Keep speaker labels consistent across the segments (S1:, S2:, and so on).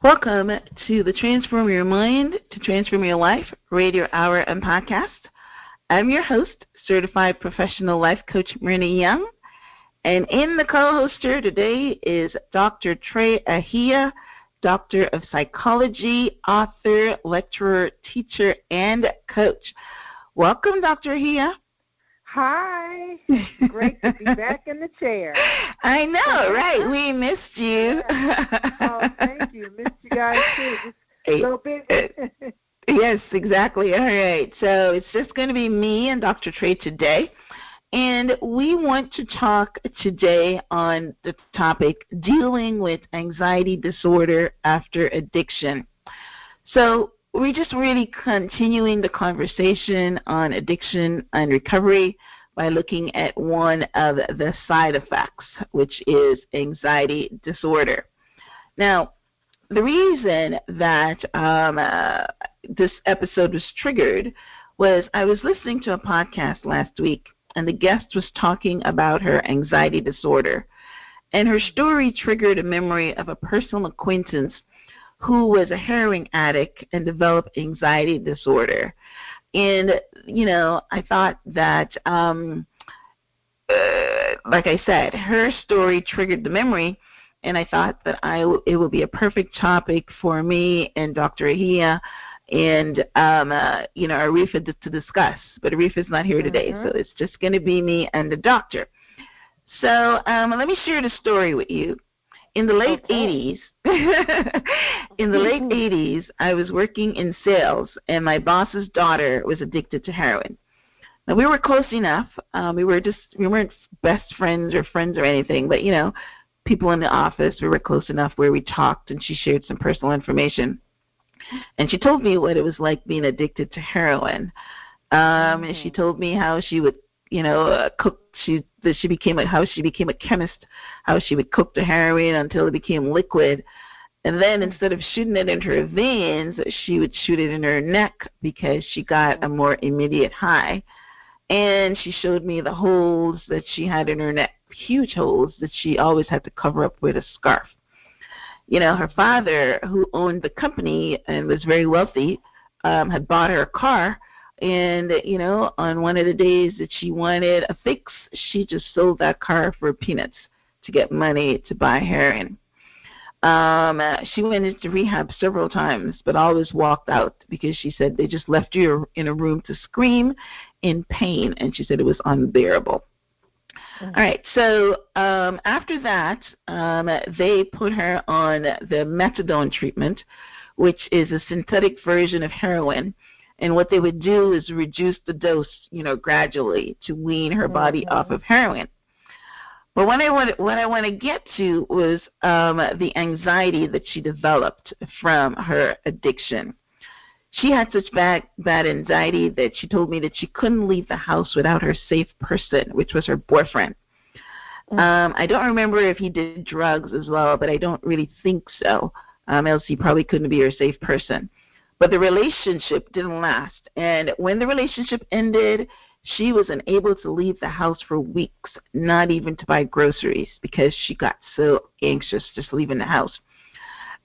S1: Welcome to the Transform Your Mind to Transform Your Life radio hour and podcast. I'm your host, certified professional life coach Marina Young, and in the co-hoster today is Dr. Tra Ahia, Doctor of Psychology, author, lecturer, teacher, and coach. Welcome, Dr. Ahia.
S2: Hi. Great to be back in the chair.
S1: I know, right? We missed you.
S2: Oh, thank you. Missed you guys, too. Just so busy.
S1: Yes, exactly. All right. So it's just going to be me and Dr. Tra today. And we want to talk today on the topic dealing with anxiety disorder after addiction. So we're just really continuing the conversation on addiction and recovery by looking at one of the side effects, which is anxiety disorder. Now, the reason that this episode was triggered was I was listening to a podcast last week, and the guest was talking about her anxiety disorder. And her story triggered a memory of a personal acquaintance who was a heroin addict and developed anxiety disorder. And, I thought that, like I said, her story triggered the memory, and I thought that it would be a perfect topic for me and Dr. Ahia and, Arifa to discuss. But Arifa's not here today, so it's just going to be me and the doctor. So let me share the story with you. In the late 80s, I was working in sales, and my boss's daughter was addicted to heroin. Now, we were close enough. We weren't best friends or anything, but, people in the office, we were close enough where we talked, and she shared some personal information. And she told me what it was like being addicted to heroin. And she told me how she would cook. How she became a chemist, how she would cook the heroin until it became liquid, and then instead of shooting it into her veins, she would shoot it in her neck because she got a more immediate high. And she showed me the holes that she had in her neck, huge holes that she always had to cover up with a scarf. Her father, who owned the company and was very wealthy, had bought her a car. And, on one of the days that she wanted a fix, she just sold that car for peanuts to get money to buy heroin. She went into rehab several times, but always walked out because she said they just left you in a room to scream in pain, and she said it was unbearable. All right, so after that, they put her on the methadone treatment, which is a synthetic version of heroin. And what they would do is reduce the dose, gradually to wean her body off of heroin. But what I want to get to was the anxiety that she developed from her addiction. She had such bad anxiety that she told me that she couldn't leave the house without her safe person, which was her boyfriend. I don't remember if he did drugs as well, but I don't really think so, else he probably couldn't be her safe person. But the relationship didn't last. And when the relationship ended, she was unable to leave the house for weeks, not even to buy groceries, because she got so anxious just leaving the house.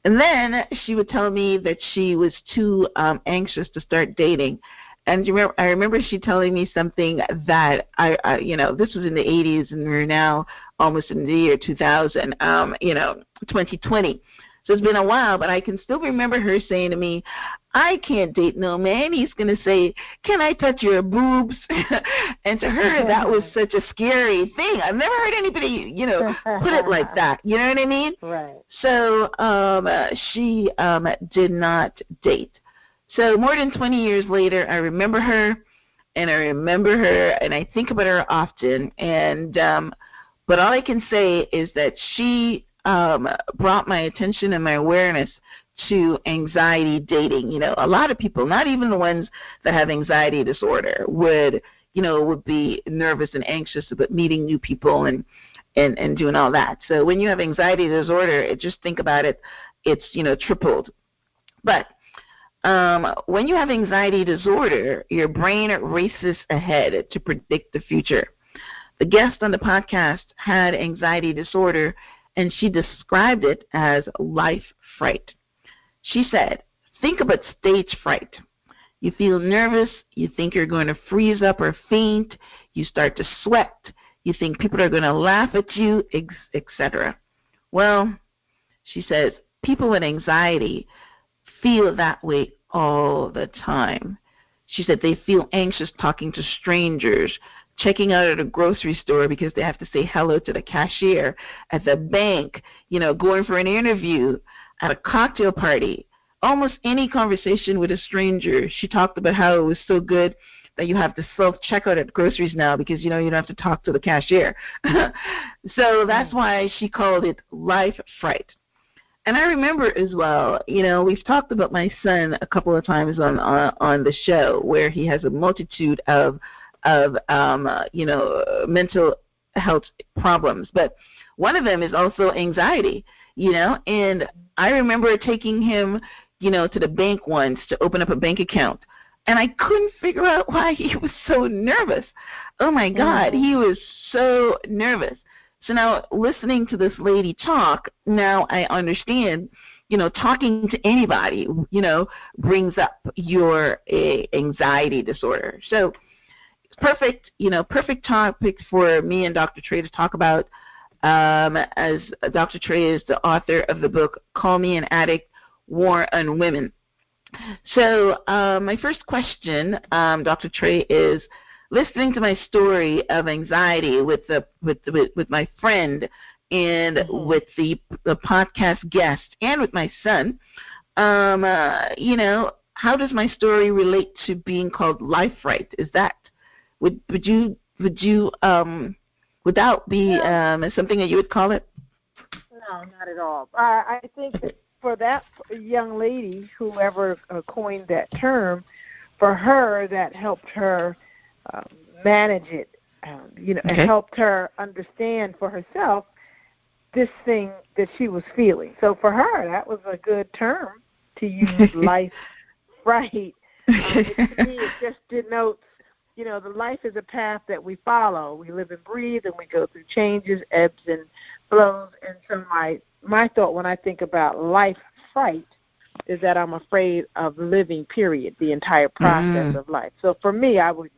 S1: And then she would tell me that she was too anxious to start dating. And I remember she telling me something that, this was in the 80s, and we're now almost in the year 2000, 2020. So it's been a while, but I can still remember her saying to me, I can't date no man. He's going to say, can I touch your boobs? And to her, that was such a scary thing. I've never heard anybody, put it like that. You know what I mean?
S2: Right.
S1: So she did not date. So more than 20 years later, I remember her, and I think about her often. And but all I can say is that she brought my attention and my awareness to anxiety dating. A lot of people, not even the ones that have anxiety disorder, would be nervous and anxious about meeting new people and doing all that. So when you have anxiety disorder, just think about it, it's tripled. But when you have anxiety disorder, your brain races ahead to predict the future. The guest on the podcast had anxiety disorder, and she described it as life fright. She said, think about stage fright. You feel nervous, you think you're going to freeze up or faint, you start to sweat, you think people are going to laugh at you, etc. Well, she says, people with anxiety feel that way all the time. She said they feel anxious talking to strangers, checking out at a grocery store because they have to say hello to the cashier, at the bank, going for an interview, at a cocktail party. Almost any conversation with a stranger. She talked about how it was so good that you have to self-checkout at groceries now because, you don't have to talk to the cashier. So that's why she called it life fright. And I remember as well, we've talked about my son a couple of times on the show where he has a multitude of mental health problems. But one of them is also anxiety, and I remember taking him, to the bank once to open up a bank account. And I couldn't figure out why he was so nervous. Oh, my God, he was so nervous. So now listening to this lady talk, now I understand, talking to anybody, brings up your anxiety disorder. So perfect topic for me and Dr. Tra to talk about, as Dr. Tra is the author of the book, Call Me an Addict, War on Women. So my first question, Dr. Tra, is listening to my story of anxiety with my friend and with the podcast guest and with my son. How does my story relate to being called life fright? Is that would that be something that you would call it?
S2: No, not at all. I think that for that young lady, whoever coined that term, for her, that helped her manage it, and helped her understand for herself this thing that she was feeling. So for her, that was a good term to use, life fright. To me, it just denotes, the life is a path that we follow. We live and breathe, and we go through changes, ebbs and flows. And so my thought when I think about life fright is that I'm afraid of living, period, the entire process of life. So for me, I would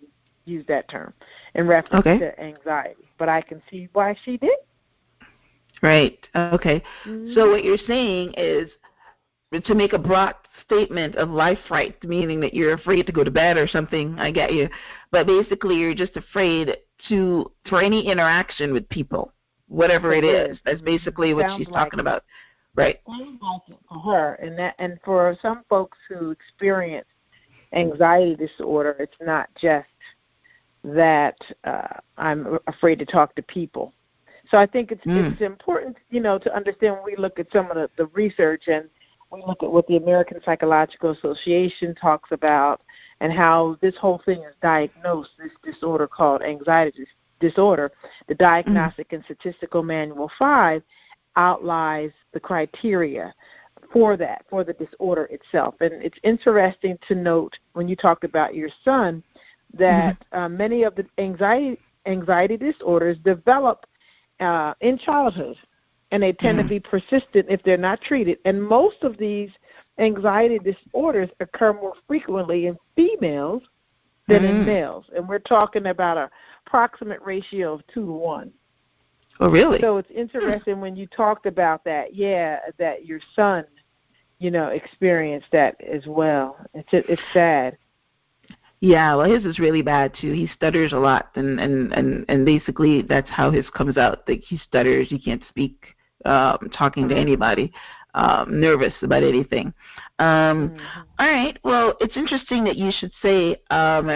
S2: use that term in reference to anxiety. But I can see why she did.
S1: Right. Okay. So what you're saying is to make a broad statement of life fright, meaning that you're afraid to go to bed or something. I get you. But basically you're just afraid for any interaction with people, whatever it is. That's basically what she's talking about. Right.
S2: Sounds like it for her. And for some folks who experience anxiety disorder, it's not just that I'm afraid to talk to people. So I think it's important, to understand when we look at some of the research and we look at what the American Psychological Association talks about and how this whole thing is diagnosed, this disorder called anxiety disorder. The Diagnostic and Statistical Manual 5 outlines the criteria for the disorder itself. And it's interesting to note when you talked about your son that many of the anxiety disorders develop in childhood, and they tend to be persistent if they're not treated. And most of these anxiety disorders occur more frequently in females than in males. And we're talking about an approximate ratio of 2 to 1.
S1: Oh, really?
S2: So it's interesting when you talked about that, that your son, experienced that as well. It's sad.
S1: Yeah, well, his is really bad too. He stutters a lot, and basically that's how his comes out. Like he stutters, he can't speak, talking to anybody, nervous about anything. All right. Well, it's interesting that you should say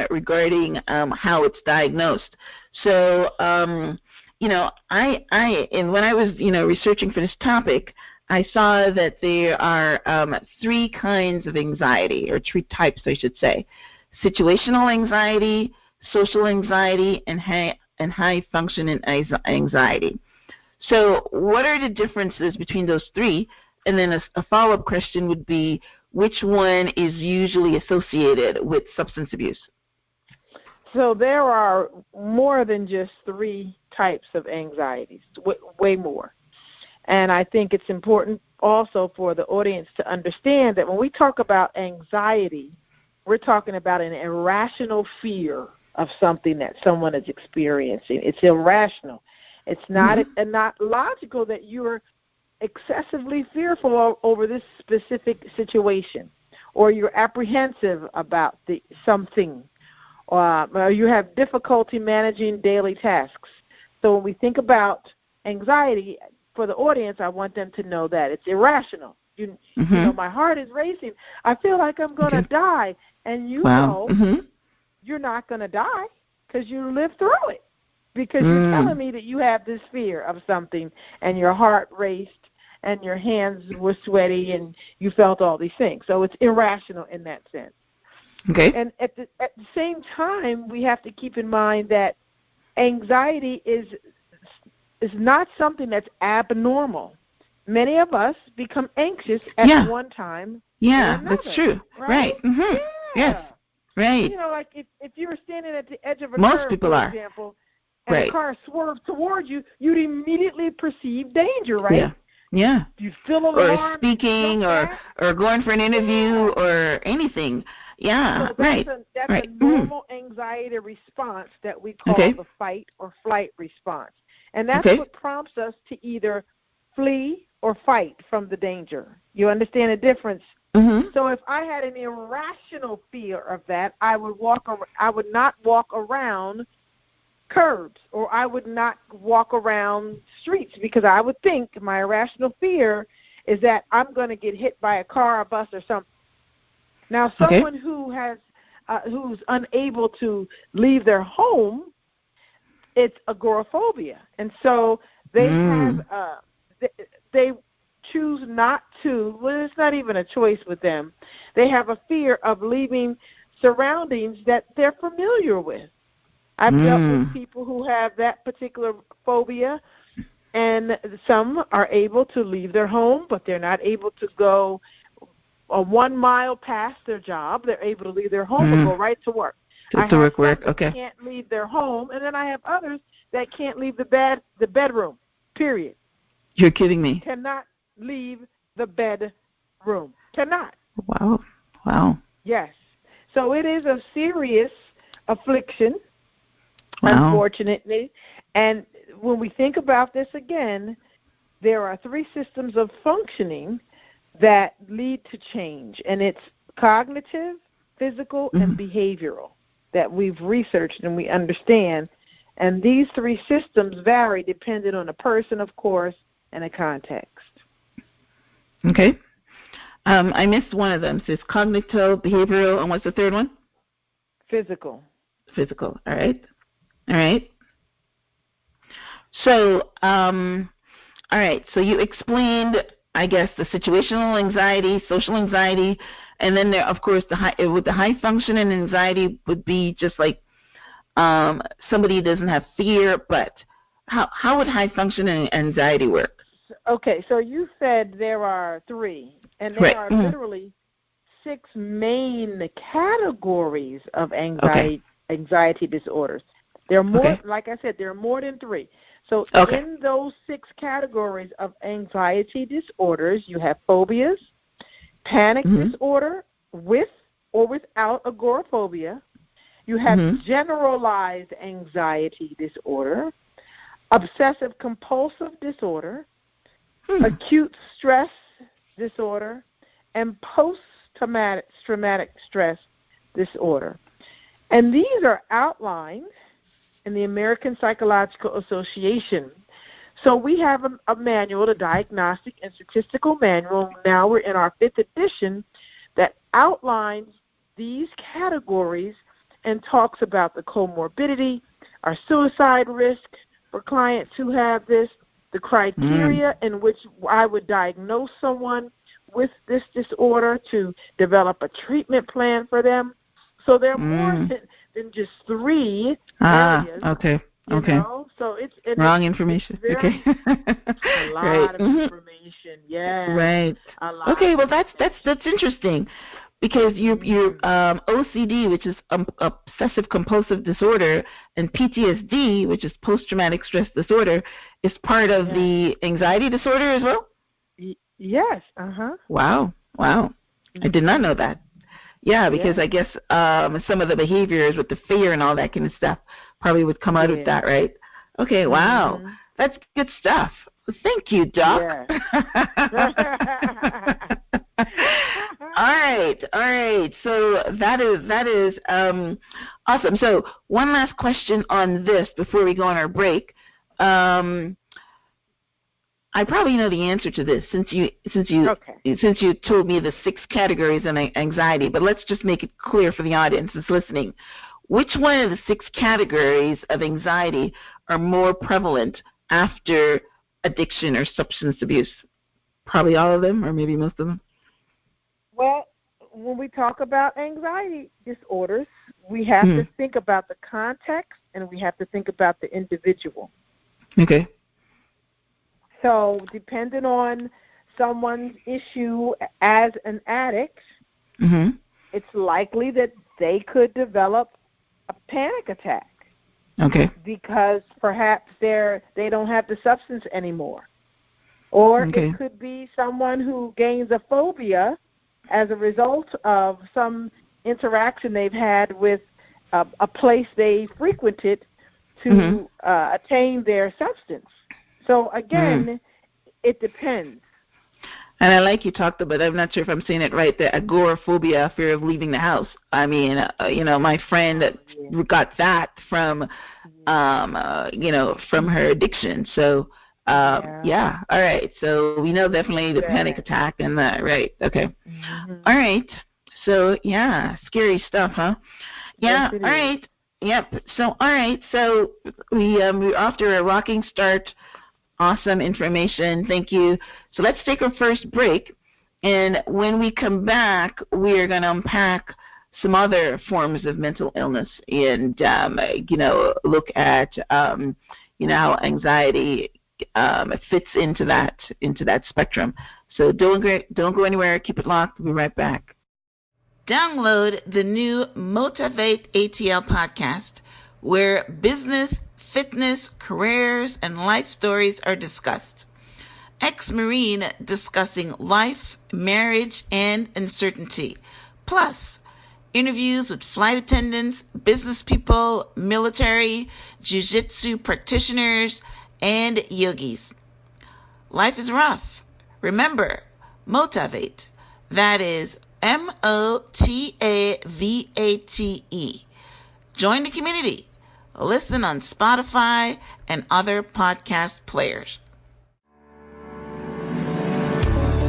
S1: regarding how it's diagnosed. So, and when I was researching for this topic, I saw that there are 3 kinds of anxiety, or 3 types, I should say. Situational anxiety, social anxiety, and high functioning anxiety. So what are the differences between those 3? And then a follow-up question would be, which one is usually associated with substance abuse?
S2: So there are more than just 3 types of anxieties, way more. And I think it's important also for the audience to understand that when we talk about anxiety, we're talking about an irrational fear of something that someone is experiencing. It's irrational. It's not not logical that you're excessively fearful over this specific situation, or you're apprehensive about something, or you have difficulty managing daily tasks. So when we think about anxiety, for the audience, I want them to know that it's irrational. You know, my heart is racing. I feel like I'm going to die. And you know you're not going to die because you lived through it. Because you're telling me that you have this fear of something and your heart raced and your hands were sweaty and you felt all these things. So it's irrational in that sense.
S1: Okay.
S2: And at the same time, we have to keep in mind that anxiety is not something that's abnormal. Many of us become anxious at one time.
S1: Yeah,
S2: or another,
S1: that's true. Right.
S2: Yeah.
S1: Yes. Right.
S2: You know, like if you were standing at the edge of a
S1: Most
S2: curve,
S1: people
S2: for
S1: are.
S2: example, and a car swerved towards you, you'd immediately perceive danger, right?
S1: Yeah. Yeah.
S2: You feel alarmed.
S1: Or speaking or going for an interview or anything. Yeah,
S2: so that's a normal anxiety response that we call the fight or flight response. And that's what prompts us to either flee or fight from the danger. You understand the difference? So if I had an irrational fear of that, I would not walk around curbs, or I would not walk around streets, because I would think my irrational fear is that I'm going to get hit by a car, a bus, or something. Now, someone who has who's unable to leave their home, it's agoraphobia, and so they have they choose not to. Well, it's not even a choice with them. They have a fear of leaving surroundings that they're familiar with. I've dealt with people who have that particular phobia, and some are able to leave their home, but they're not able to go 1 mile past their job. They're able to leave their home and go right to work.
S1: Work. Okay.
S2: Can't leave their home, and then I have others that can't leave the bedroom. Period.
S1: You're kidding me.
S2: Cannot leave the bedroom. Cannot.
S1: Wow.
S2: Yes. So it is a serious affliction. Unfortunately. And when we think about this again, there are 3 systems of functioning that lead to change, and it's cognitive, physical, and behavioral that we've researched and we understand. And these 3 systems vary depending on the person, of course, and the context.
S1: Okay. I missed one of them. So it's cognitive, behavioral, and what's the third one?
S2: Physical.
S1: All right. So, all right. So you explained, I guess, the situational anxiety, social anxiety, and then there, of course, the high functioning anxiety would be just like somebody doesn't have fear, but how would high functioning anxiety work?
S2: Okay, so you said there are 3, and there are literally 6 main categories of anxiety disorders. There are more, like I said, there are more than 3. So in those 6 categories of anxiety disorders, you have phobias, panic disorder with or without agoraphobia. You have generalized anxiety disorder, obsessive compulsive disorder, acute stress disorder, and post-traumatic stress disorder. And these are outlined in the American Psychological Association. So we have a manual, the Diagnostic and Statistical Manual. Now we're in our 5th edition that outlines these categories and talks about the comorbidity, our suicide risk for clients who have this, the criteria in which I would diagnose someone with this disorder to develop a treatment plan for them. So there are more than just 3 areas.
S1: Okay.
S2: You know? So it's
S1: wrong information.
S2: Very, a lot of information. Yeah.
S1: Right.
S2: A lot.
S1: Okay. Well, that's interesting, because your OCD, which is obsessive compulsive disorder, and PTSD, which is post traumatic stress disorder, is part of the anxiety disorder as well.
S2: Yes. Uh-huh.
S1: Wow. Wow. I did not know that. Yeah, because I guess some of the behaviors with the fear and all that kind of stuff probably would come out of that, right? Okay, wow. That's good stuff. Thank you, Doc.
S2: Yeah.
S1: All right. So that is awesome. So one last question on this before we go on our break. I probably know the answer to this since you told me the 6 categories of anxiety. But let's just make it clear for the audience that's listening. Which one of the 6 categories of anxiety are more prevalent after addiction or substance abuse? Probably all of them, or maybe most of them.
S2: Well, when we talk about anxiety disorders, we have to think about the context and we have to think about the individual.
S1: Okay.
S2: So depending on someone's issue as an addict, it's likely that they could develop a panic attack.
S1: Okay.
S2: Because perhaps they don't have the substance anymore. Or it could be someone who gains a phobia as a result of some interaction they've had with a place they frequented to attain their substance. So, again, it depends.
S1: And I like you talked about, I'm not sure if I'm saying it right, the agoraphobia, fear of leaving the house. I mean, my friend got that from, from her addiction. So, all right. So we know definitely the panic attack and that, right. Okay. All right. So, scary stuff, huh? Yeah,
S2: yes,
S1: all right. Yep. So, all right. So we're off to a rocking start. Awesome information. Thank you. So let's take our first break. And when we come back, we are going to unpack some other forms of mental illness and, look at, how anxiety fits into that spectrum. So don't go anywhere. Keep it locked. We'll be right back.
S3: Download the new Motivate ATL podcast, where business, fitness, careers, and life stories are discussed. Ex-Marine discussing life, marriage, and uncertainty. Plus, interviews with flight attendants, business people, military, jiu-jitsu practitioners, and yogis. Life is rough. Remember, Motivate. That is MOTAVATE. Join the community. Listen on Spotify and other podcast players.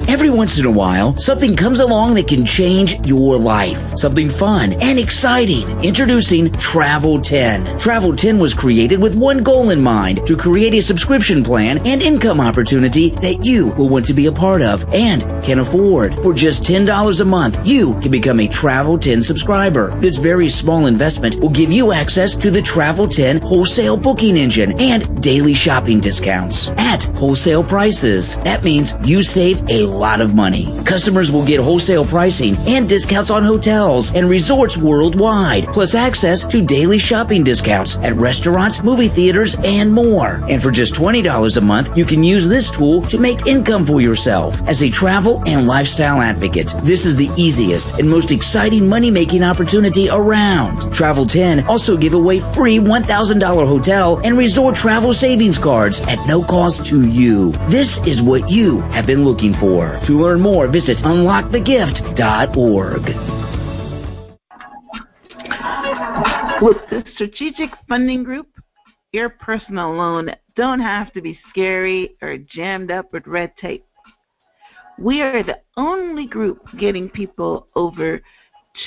S4: Every once in a while, something comes along that can change your life. Something fun and exciting. Introducing Travel 10. Travel 10 was created with one goal in mind: to create a subscription plan and income opportunity that you will want to be a part of and can afford. For just $10 a month, you can become a Travel 10 subscriber. This very small investment will give you access to the Travel 10 wholesale booking engine and daily shopping discounts at wholesale prices. That means you save a lot of money. Customers will get wholesale pricing and discounts on hotels and resorts worldwide, plus access to daily shopping discounts at restaurants, movie theaters, and more. And for just $20 a month, you can use this tool to make income for yourself as a travel and lifestyle advocate. This is the easiest and most exciting money-making opportunity around. Travel 10 also give away free $1,000 hotel and resort travel savings cards at no cost to you. This is what you have been looking for. To learn more, visit unlockthegift.org.
S1: With the Strategic Funding Group, your personal loan don't have to be scary or jammed up with red tape. We are the only group getting people over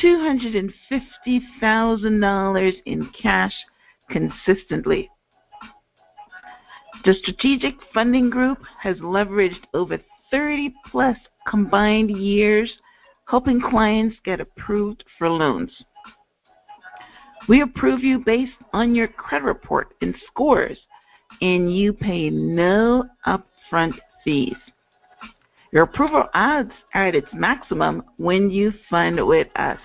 S1: $250,000 in cash consistently. The Strategic Funding Group has leveraged over 30-plus combined years helping clients get approved for loans. We approve you based on your credit report and scores, and you pay no upfront fees. Your approval odds are at its maximum when you fund with us.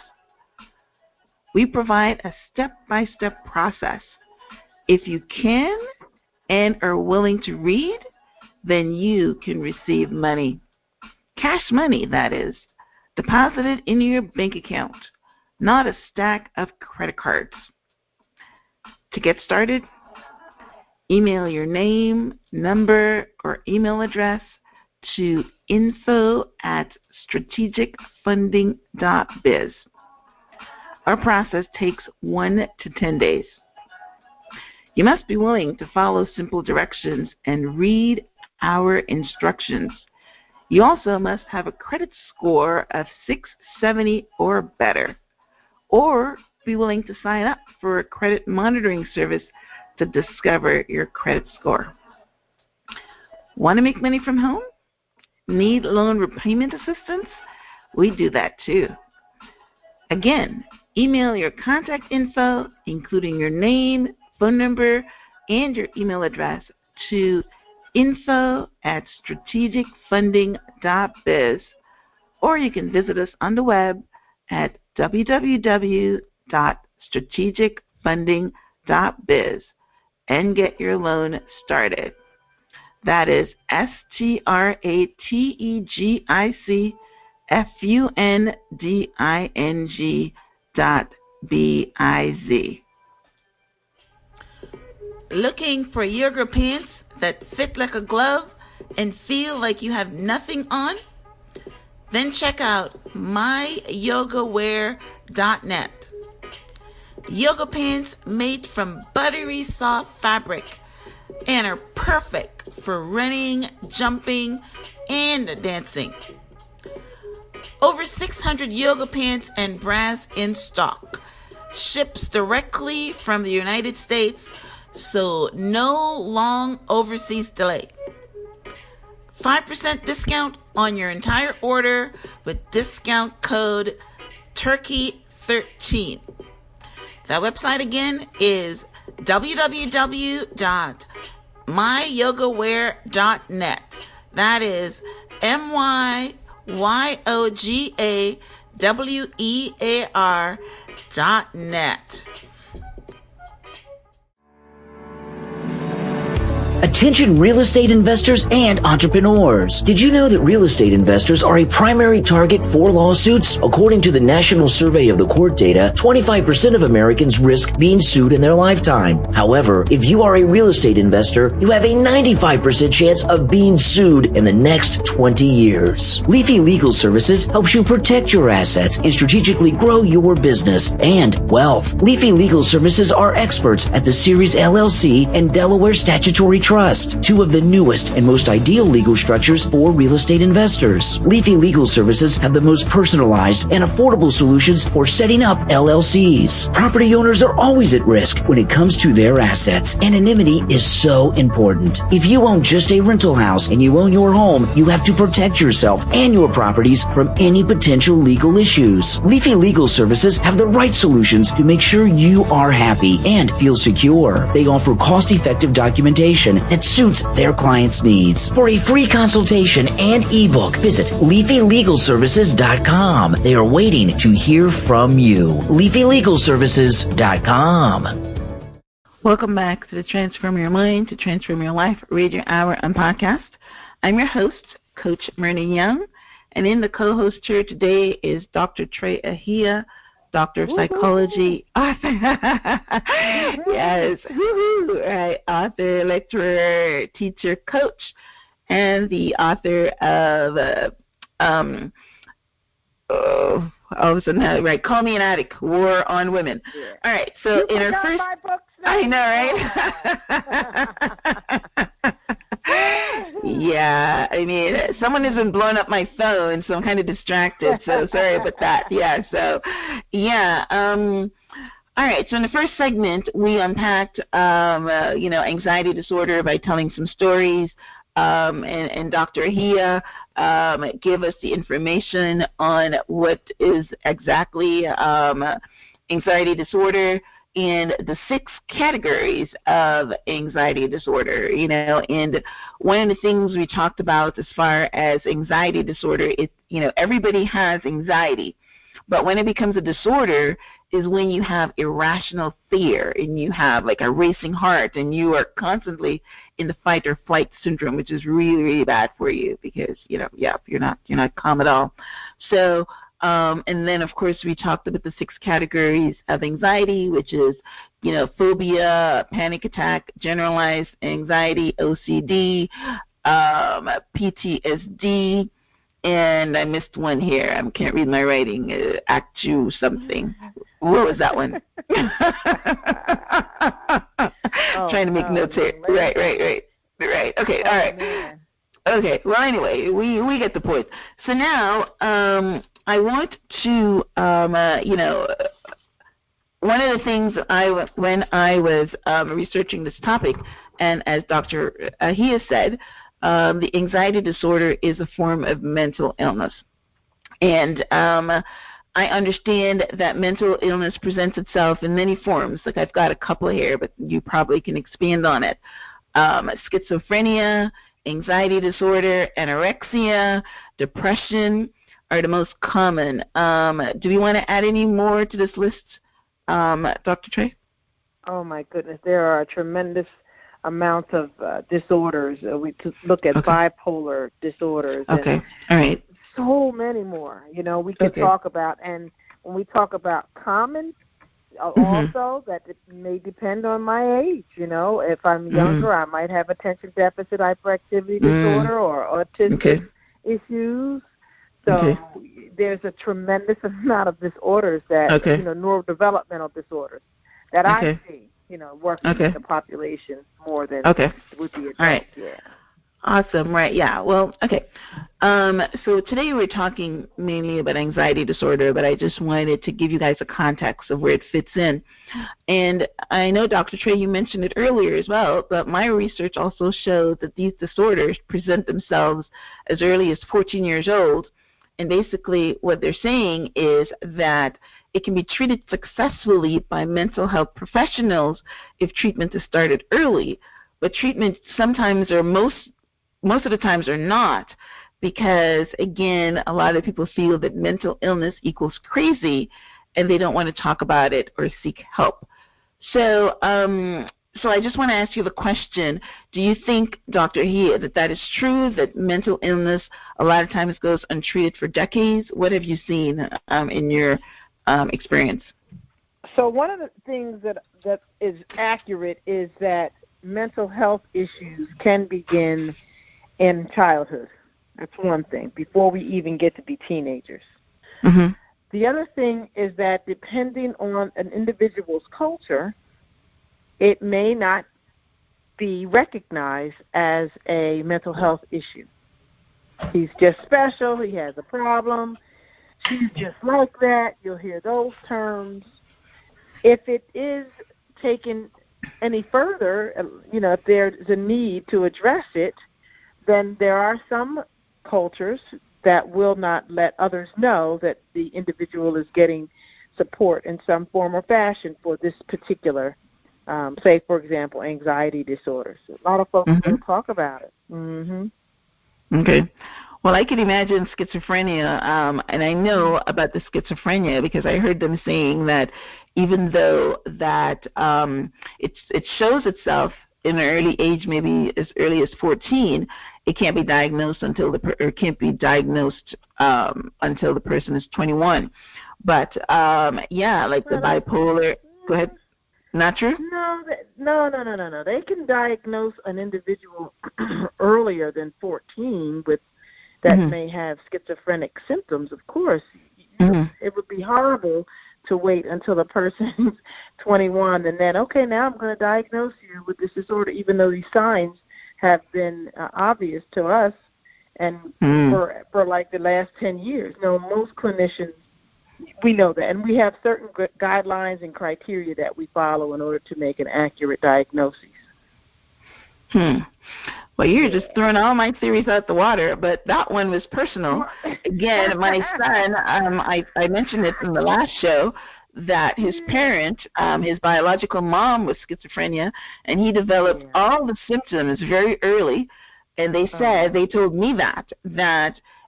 S1: We provide a step-by-step process. If you can and are willing to read, then you can receive money. Cash money, that is, deposited in your bank account, not a stack of credit cards. To get started, email your name, number, or email address to info@strategicfunding.biz. Our process takes 1 to 10 days. You must be willing to follow simple directions and read our instructions. You also must have a credit score of 670 or better, or be willing to sign up for a credit monitoring service to discover your credit score. Want to make money from home? Need loan repayment assistance? We do that too. Again, email your contact info, including your name, phone number, and your email address to info@strategicfunding.biz, or you can visit us on the web at www.strategicfunding.biz and get your loan started. That is strategicfunding.biz.
S3: Looking for yoga pants that fit like a glove and feel like you have nothing on? Then check out myyogawear.net. Yoga pants made from buttery soft fabric and are perfect for running, jumping, and dancing. Over 600 yoga pants and bras in stock. Ships directly from the United States, so no long overseas delay. 5% discount on your entire order with discount code Turkey13. That website again is www.myyogawear.net. That is MYYOGAWEAR.net.
S4: Attention real estate investors and entrepreneurs. Did you know that real estate investors are a primary target for lawsuits? According to the National Survey of the Court data, 25% of Americans risk being sued in their lifetime. However, if you are a real estate investor, you have a 95% chance of being sued in the next 20 years. Leafy Legal Services helps you protect your assets and strategically grow your business and wealth. Leafy Legal Services are experts at the Series LLC and Delaware Statutory Trust, two of the newest and most ideal legal structures for real estate investors. Leafy Legal Services have the most personalized and affordable solutions for setting up LLCs. Property owners are always at risk when it comes to their assets. Anonymity is so important. If you own just a rental house and you own your home, you have to protect yourself and your properties from any potential legal issues. Leafy Legal Services have the right solutions to make sure you are happy and feel secure. They offer cost-effective documentation that suits their clients' needs. For a free consultation and ebook, visit LeafyLegalServices.com. They are waiting to hear from you. LeafyLegalServices.com.
S1: Welcome back to the Transform Your Mind to Transform Your Life Radio Hour and Podcast. I'm your host, Coach Myrna Young, and in the co-host chair today is Dr. Tra Ahia, Doctor of Psychology, author, yes, right, author, lecturer, teacher, coach, and the author of, right, Call Me an Addict, War on Women. Yeah. All right, so
S2: you
S1: in her first,
S2: my books now?
S1: I know, right? Yeah, I mean, someone has been blowing up my phone, so I'm kind of distracted, so sorry about that. Yeah, so, yeah, all right, so in the first segment, we unpacked, anxiety disorder by telling some stories, and Dr. Ahia gave us the information on what is exactly anxiety disorder and the 6 categories of anxiety disorder, and one of the things we talked about as far as anxiety disorder is, everybody has anxiety, but when it becomes a disorder is when you have irrational fear and you have like a racing heart and you are constantly in the fight or flight syndrome, which is really, really bad for you because, you're not calm at all. So, and then, of course, we talked about the 6 categories of anxiety, which is, phobia, panic attack, generalized anxiety, OCD, PTSD, and I missed one here. I can't read my writing. Actu something. What was that one? Trying to make notes here. Right. Okay, all right. Man. Okay, well, anyway, we get the point. So now I want to, one of the things when I was researching this topic, and as Dr. Ahia said, the anxiety disorder is a form of mental illness. And I understand that mental illness presents itself in many forms. Like I've got a couple here, but you probably can expand on it. Schizophrenia, anxiety disorder, anorexia, depression are the most common. Do we want to add any more to this list, Dr. Trey?
S2: Oh, my goodness. There are a tremendous amounts of disorders. We look at bipolar disorders.
S1: Okay, all right.
S2: So many more, we could talk about. And when we talk about common, also that it may depend on my age. If I'm younger, I might have attention deficit hyperactivity disorder or autistic issues. So there's a tremendous amount of disorders that, neurodevelopmental disorders that I see, working with the population more than would be adults.
S1: All right.
S2: Yeah.
S1: Awesome. Right. Yeah. Well, okay. So today we're talking mainly about anxiety disorder, but I just wanted to give you guys a context of where it fits in. And I know, Dr. Trey, you mentioned it earlier as well, but my research also shows that these disorders present themselves as early as 14 years old. And basically what they're saying is that it can be treated successfully by mental health professionals if treatment is started early. But treatment sometimes or most of the times are not, because, again, a lot of people feel that mental illness equals crazy and they don't want to talk about it or seek help. So so I just want to ask you the question, do you think, Dr. Ahia, that is true, that mental illness a lot of times goes untreated for decades? What have you seen in your experience?
S2: So one of the things that is accurate is that mental health issues can begin in childhood. That's one thing, before we even get to be teenagers.
S1: Mm-hmm.
S2: The other thing is that depending on an individual's culture, it may not be recognized as a mental health issue. He's just special, he has a problem, she's just like that. You'll hear those terms. If it is taken any further, if there's a need to address it, then there are some cultures that will not let others know that the individual is getting support in some form or fashion for this particular, say, for example, anxiety disorders. A lot of folks don't talk about it. Mm-hmm.
S1: Okay. Well, I can imagine schizophrenia, and I know about the schizophrenia because I heard them saying that even though that it shows itself in an early age, maybe as early as 14, it can't be diagnosed until the person is 21. But like the bipolar. Go ahead. Not true?
S2: No. They can diagnose an individual earlier than 14 with that may have schizophrenic symptoms. Of course, it would be horrible to wait until the person's 21 and then, now I'm going to diagnose you with this disorder, even though these signs have been obvious to us and for like the last 10 years. No, most clinicians, we know that, and we have certain guidelines and criteria that we follow in order to make an accurate diagnosis.
S1: Well, you're just throwing all my theories out the water, but that one was personal. Again, my son, I mentioned it in the last show, that his parent, his biological mom was schizophrenia, and he developed all the symptoms very early, and they said, they told me that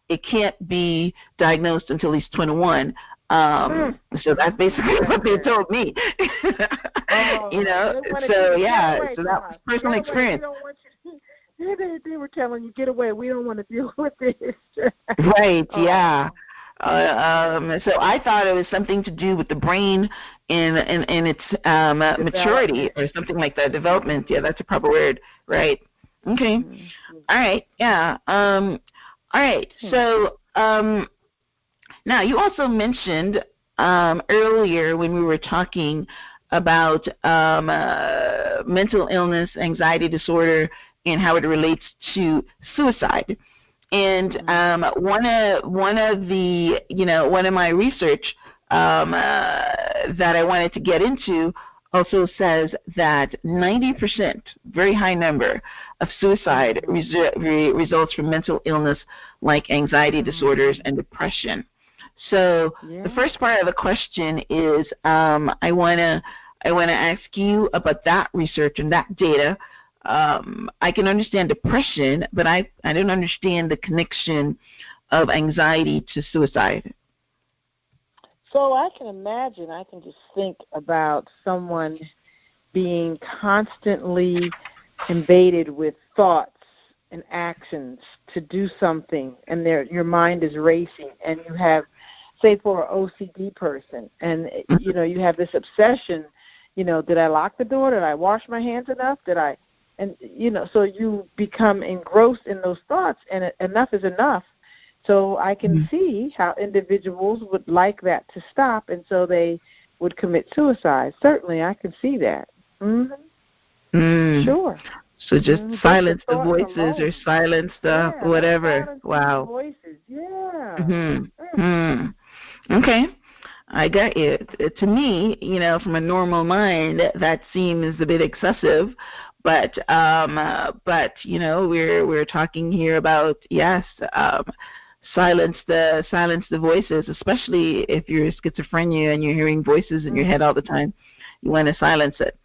S1: it can't be diagnosed until he's 21. So that's basically what they told me. So that was personal experience.
S2: They were telling you, get away. We don't want to deal with this.
S1: Right. Yeah. So I thought it was something to do with the brain in its maturity or something like that. Development. Yeah, that's a proper word. Right. Okay. All right. Yeah. All right. So now you also mentioned earlier when we were talking about mental illness, anxiety disorder, and how it relates to suicide. And one of my research that I wanted to get into also says that 90%, very high number, of suicide results from mental illness like anxiety disorders and depression. So the first part of the question is I want to ask you about that research and that data. I can understand depression, but I don't understand the connection of anxiety to suicide.
S2: So I can imagine, I can just think about someone being constantly invaded with thoughts and actions to do something, and your mind is racing, and you have, say, for an OCD person, and you have this obsession. Did I lock the door? Did I wash my hands enough? So you become engrossed in those thoughts, and enough is enough. So I can see how individuals would like that to stop, and so they would commit suicide. Certainly, I can see that. Sure.
S1: So just silence the voices or silence the whatever. Wow.
S2: Voices. Yeah.
S1: Okay. I got you. To me, from a normal mind, that seems a bit excessive, but we're talking here about silence the voices, especially if you're schizophrenia and you're hearing voices in your head all the time. You want to silence it.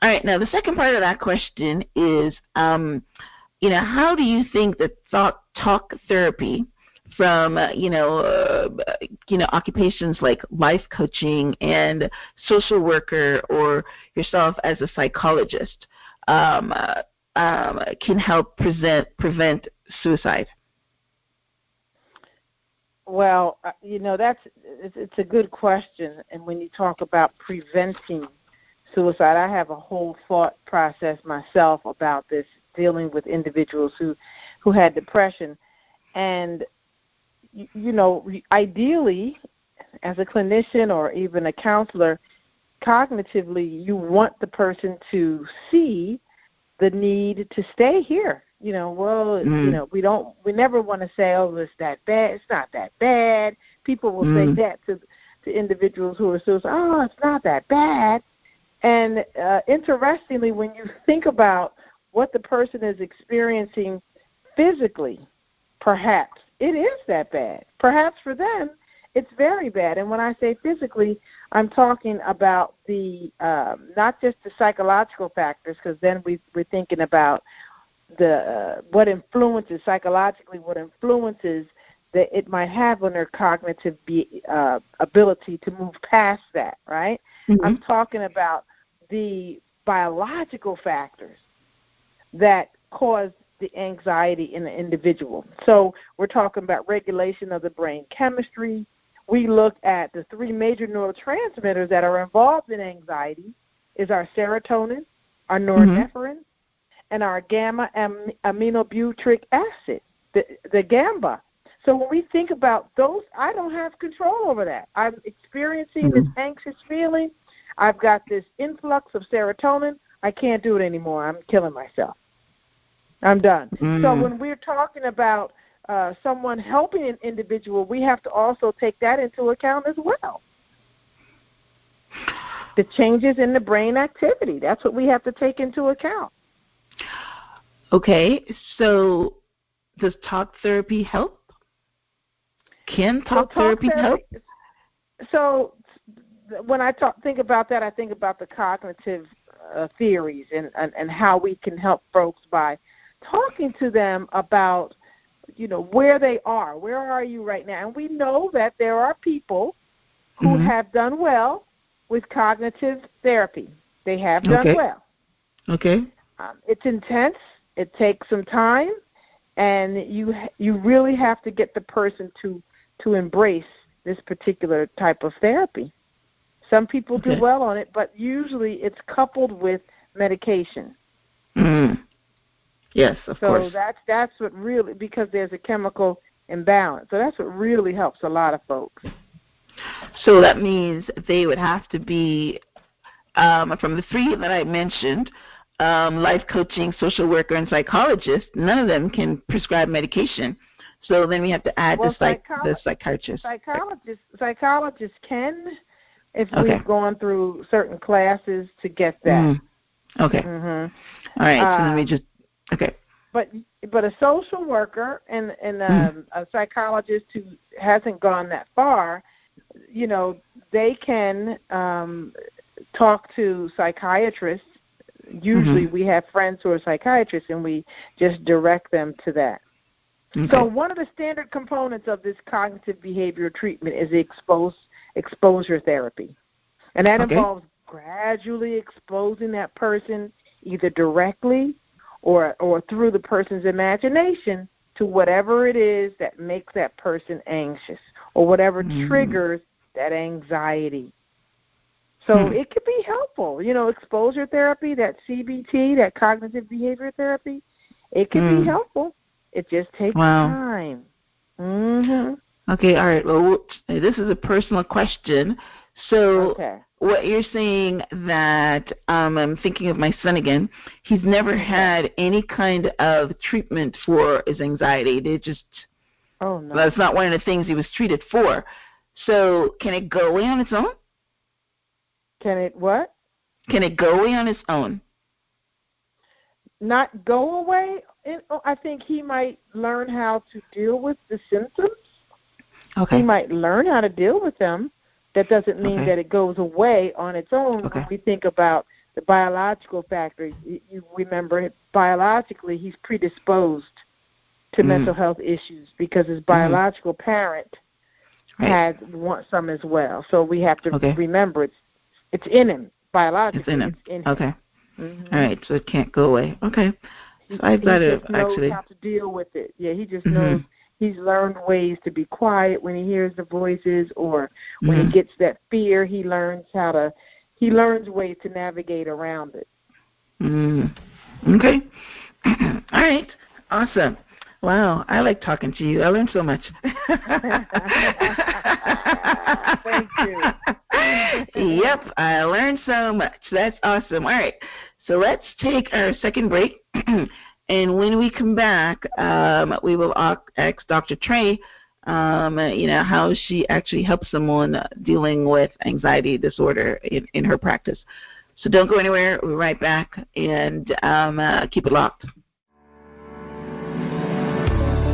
S1: All right. Now the second part of that question is, how do you think that talk therapy from occupations like life coaching and social worker or yourself as a psychologist can help prevent suicide?
S2: Well, it's a good question. And when you talk about preventing suicide, I have a whole thought process myself about this, dealing with individuals who had depression. And ideally, as a clinician or even a counselor, cognitively, you want the person to see the need to stay here. We never want to say, oh, it's that bad. It's not that bad. People will say that to individuals who are suicidal. Oh, it's not that bad. And interestingly, when you think about what the person is experiencing physically, perhaps it is that bad. Perhaps for them, it's very bad. And when I say physically, I'm talking about the not just the psychological factors, because then we're thinking about what influences psychologically, what influences that it might have on their cognitive ability to move past that, right? I'm talking about the biological factors that cause the anxiety in the individual. So we're talking about regulation of the brain chemistry. We look at the three major neurotransmitters that are involved in anxiety is our serotonin, our norepinephrine, and our gamma aminobutyric acid, the GABA. So when we think about those, I don't have control over that. I'm experiencing this anxious feeling. I've got this influx of serotonin. I can't do it anymore. I'm killing myself. I'm done. So when we're talking about someone helping an individual, we have to also take that into account as well. The changes in the brain activity, that's what we have to take into account.
S1: Okay, so does talk therapy help? Can talk therapy help?
S2: So when I think about that, I think about the cognitive theories and how we can help folks by talking to them about, where they are. Where are you right now? And we know that there are people who have done well with cognitive therapy. They have done well.
S1: Okay.
S2: It's intense. It takes some time, and you really have to get the person to embrace this particular type of therapy. Some people do well on it, but usually it's coupled with medication.
S1: Mm. Yes, of course.
S2: So that's what really, because there's a chemical imbalance. So that's what really helps a lot of folks.
S1: So that means they would have to be, from the three that I mentioned, life coaching, social worker, and psychologist, none of them can prescribe medication. So then we have to add the psychiatrist.
S2: Psychologists can, if we've gone through certain classes to get that.
S1: Mm. Okay.
S2: Mm-hmm.
S1: All right. So then we just
S2: But a social worker and a psychologist who hasn't gone that far, they can talk to psychiatrists. Usually we have friends who are psychiatrists, and we just direct them to that. Okay. So one of the standard components of this cognitive behavioral treatment is the exposure therapy. And that involves gradually exposing that person either directly or through the person's imagination to whatever it is that makes that person anxious or whatever triggers that anxiety. So it could be helpful. Exposure therapy, that CBT, that cognitive behavior therapy, it can be helpful. It just takes time. Mm-hmm.
S1: Okay, all right. Well, this is a personal question. So what you're saying that I'm thinking of my son again. He's never had any kind of treatment for his anxiety. They just that's not one of the things he was treated for. So can it go away on its own?
S2: Can it what?
S1: Can it go away on its own?
S2: Not go away. I think he might learn how to deal with the symptoms. Okay. He might learn how to deal with them. That doesn't mean that it goes away on its own. When we think about the biological factor, you remember biologically he's predisposed to mental health issues because his biological parent had some as well. So we have to remember it's in him biologically.
S1: It's in him.
S2: It's in him.
S1: Okay. Mm-hmm. All right, so it can't go away. Okay. So I've got to actually.
S2: He knows how to deal with it. Yeah, he just knows. He's learned ways to be quiet when he hears the voices, or when he gets that fear, he learns ways to navigate around it.
S1: Okay. All right. Awesome. Wow, I like talking to you. I learned so much.
S2: Thank you.
S1: Yep, I learned so much. That's awesome. All right. So let's take our second break. And when we come back, we will ask Dr. Tra, how she actually helps someone dealing with anxiety disorder in her practice. So don't go anywhere. We'll be right back, and keep it locked.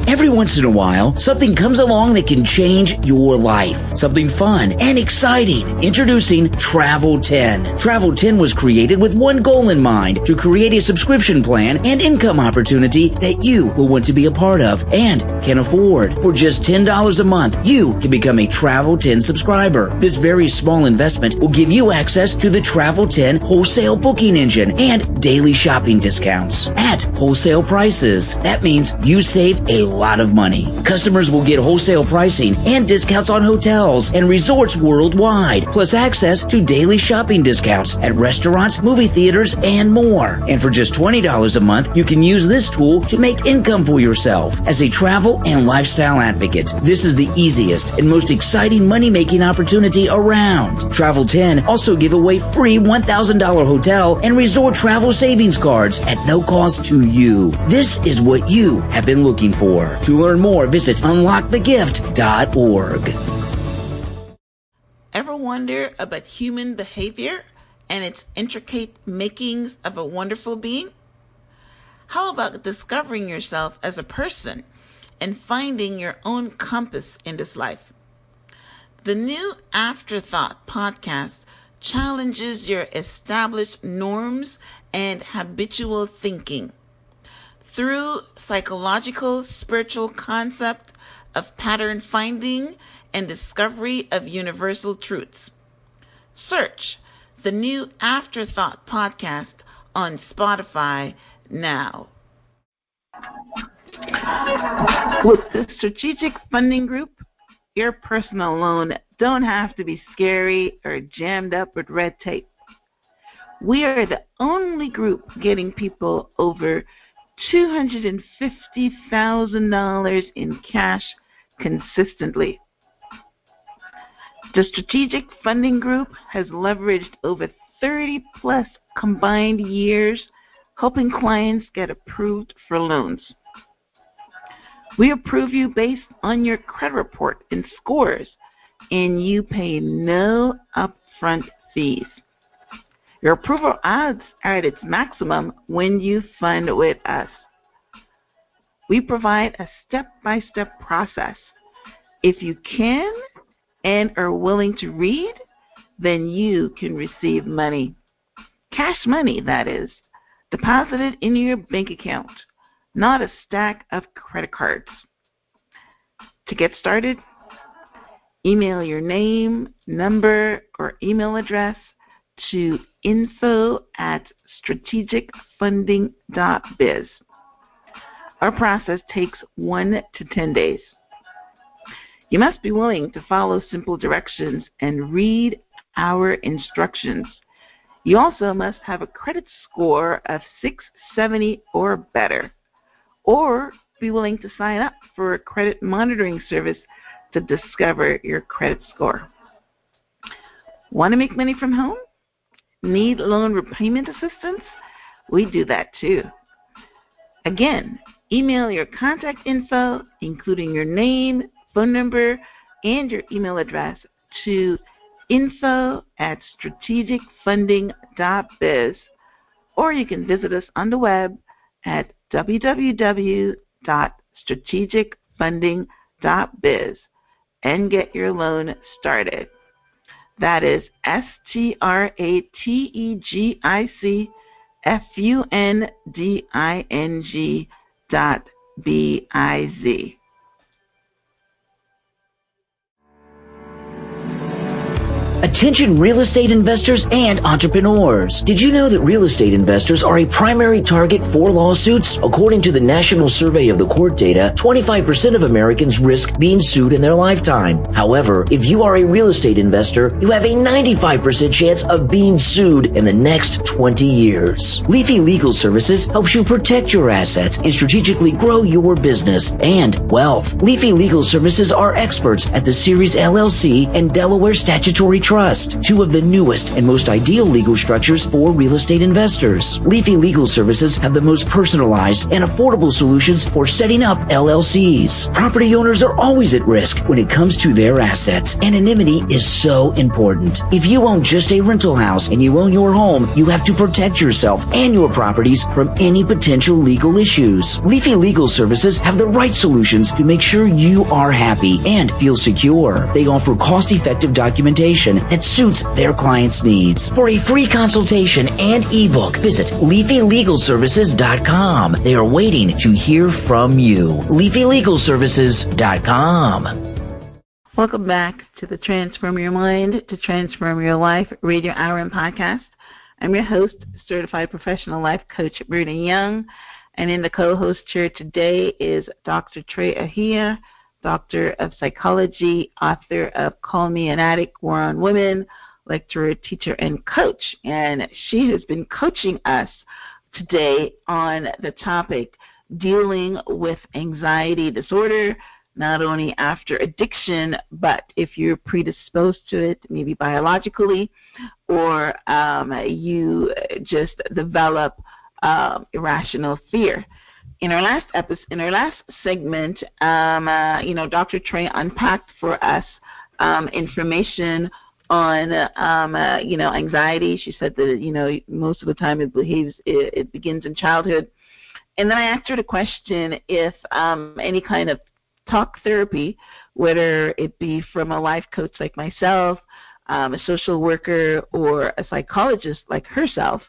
S4: Every once in a while, something comes along that can change your life. Something fun and exciting. Introducing Travel 10. Travel 10 was created with one goal in mind: to create a subscription plan and income opportunity that you will want to be a part of and can afford. For just $10 a month, you can become a Travel 10 subscriber. This very small investment will give you access to the Travel 10 wholesale booking engine and daily shopping discounts at wholesale prices. That means you save a lot of money. Customers will get wholesale pricing and discounts on hotels and resorts worldwide, plus access to daily shopping discounts at restaurants, movie theaters, and more. And for just $20 a month, you can use this tool to make income for yourself as a travel and lifestyle advocate. This is the easiest and most exciting money-making opportunity around. Travel 10 also give away free $1,000 hotel and resort travel savings cards at no cost to you. This is what you have been looking for. To learn more, visit unlockthegift.org.
S3: Ever wonder about human behavior and its intricate makings of a wonderful being? How about discovering yourself as a person and finding your own compass in this life? The new Afterthought podcast challenges your established norms and habitual thinking through psychological, spiritual concept of pattern finding and discovery of universal truths. Search the new Afterthought podcast on Spotify now.
S1: With the Strategic Funding Group, your personal loan don't have to be scary or jammed up with red tape. We are the only group getting people over $250,000 in cash consistently. The Strategic Funding Group has leveraged over 30-plus combined years helping clients get approved for loans. We approve you based on your credit report and scores, and you pay no upfront fees. Your approval odds are at its maximum when you fund with us. We provide a step-by-step process. If you can and are willing to read, then you can receive money. Cash money, that is, deposited into your bank account, not a stack of credit cards. To get started, email your name, number, or email address to info@strategicfunding.biz. Our process takes 1 to 10 days. You must be willing to follow simple directions and read our instructions. You also must have a credit score of 670 or better, or be willing to sign up for a credit monitoring service to discover your credit score. Want to make money from home? Need loan repayment assistance? We do that too. Again, email your contact info, including your name, phone number, and your email address to info@strategicfunding.biz, or you can visit us on the web at www.strategicfunding.biz and get your loan started. That is strategicfunding.biz.
S4: Attention real estate investors and entrepreneurs. Did you know that real estate investors are a primary target for lawsuits? According to the National Survey of the Court data, 25% of Americans risk being sued in their lifetime. However, if you are a real estate investor, you have a 95% chance of being sued in the next 20 years. Leafy Legal Services helps you protect your assets and strategically grow your business and wealth. Leafy Legal Services are experts at the Series LLC and Delaware Statutory Trust, two of the newest and most ideal legal structures for real estate investors. Leafy Legal Services have the most personalized and affordable solutions for setting up LLCs. Property owners are always at risk when it comes to their assets. Anonymity is so important. If you own just a rental house and you own your home, you have to protect yourself and your properties from any potential legal issues. Leafy Legal Services have the right solutions to make sure you are happy and feel secure. They offer cost-effective documentation that suits their clients' needs. For a free consultation and ebook, visit LeafyLegalServices.com. They are waiting to hear from you. LeafyLegalServices.com.
S1: Welcome back to the Transform Your Mind to Transform Your Life Radio Hour and Podcast. I'm your host, Certified Professional Life Coach Brittany Young, and in the co-host chair today is Dr. Tra Ahia, Doctor of Psychology, author of Call Me an Addict, War on Women, lecturer, teacher, and coach. And she has been coaching us today on the topic dealing with anxiety disorder, not only after addiction, but if you're predisposed to it, maybe biologically, or you just develop irrational fear. In our last segment, Dr. Tra unpacked for us information on, anxiety. She said that, most of the time it begins in childhood. And then I asked her the question if any kind of talk therapy, whether it be from a life coach like myself, a social worker, or a psychologist like herself,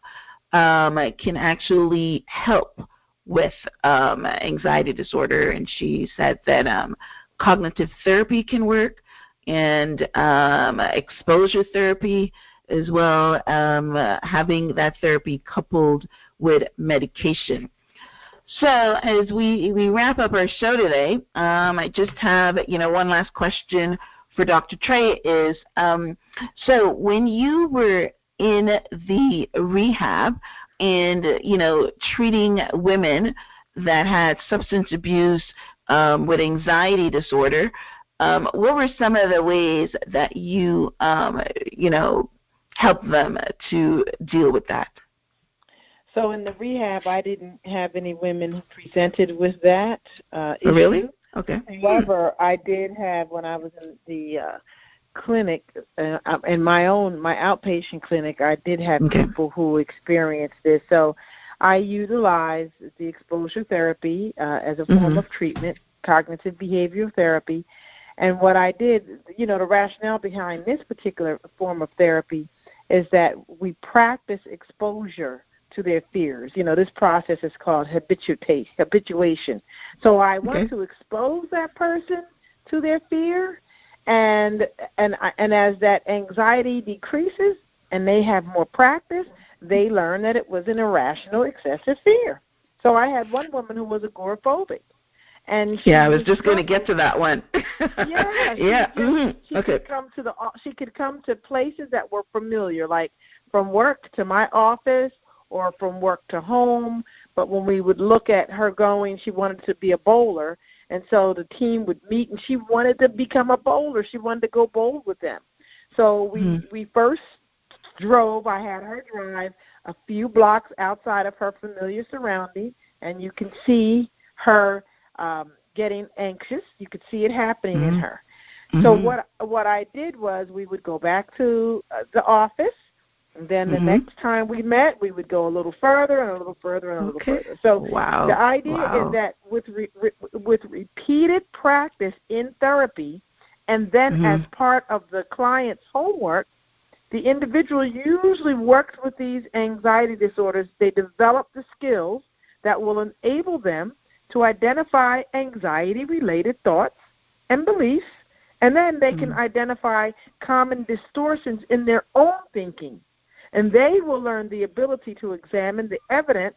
S1: can actually help with anxiety disorder. And she said that cognitive therapy can work, and exposure therapy as well, having that therapy coupled with medication. So as we wrap up our show today, I just have, one last question for Dr. Tra is, so when you were in the rehab and, treating women that had substance abuse with anxiety disorder, what were some of the ways that you, helped them to deal with that?
S2: So in the rehab, I didn't have any women who presented with that issue.
S1: Really? Okay.
S2: However, I did have, when I was in the clinic, in my outpatient clinic, I did have people who experienced this. So I utilized the exposure therapy as a form of treatment, cognitive behavioral therapy. And what I did, the rationale behind this particular form of therapy is that we practice exposure to their fears. This process is called habituation. So I want to expose that person to their fear, and as that anxiety decreases and they have more practice, they learn that it was an irrational, excessive fear. So I had one woman who was agoraphobic. And
S1: I was just going to get to that one.
S2: She could come to places that were familiar, like from work to my office, or from work to home. But when we would look at her going, she wanted to be a bowler, and so the team would meet, and she wanted to become a bowler. She wanted to go bowl with them. So we first drove. I had her drive a few blocks outside of her familiar surrounding, and you can see her getting anxious. You could see it happening in her. So what I did was we would go back to the office, and then the next time we met, we would go a little further and a little further and a little further. So the idea is that with repeated practice in therapy, and then as part of the client's homework, the individual usually works with these anxiety disorders. They develop the skills that will enable them to identify anxiety-related thoughts and beliefs, and then they can identify common distortions in their own thinking. And they will learn the ability to examine the evidence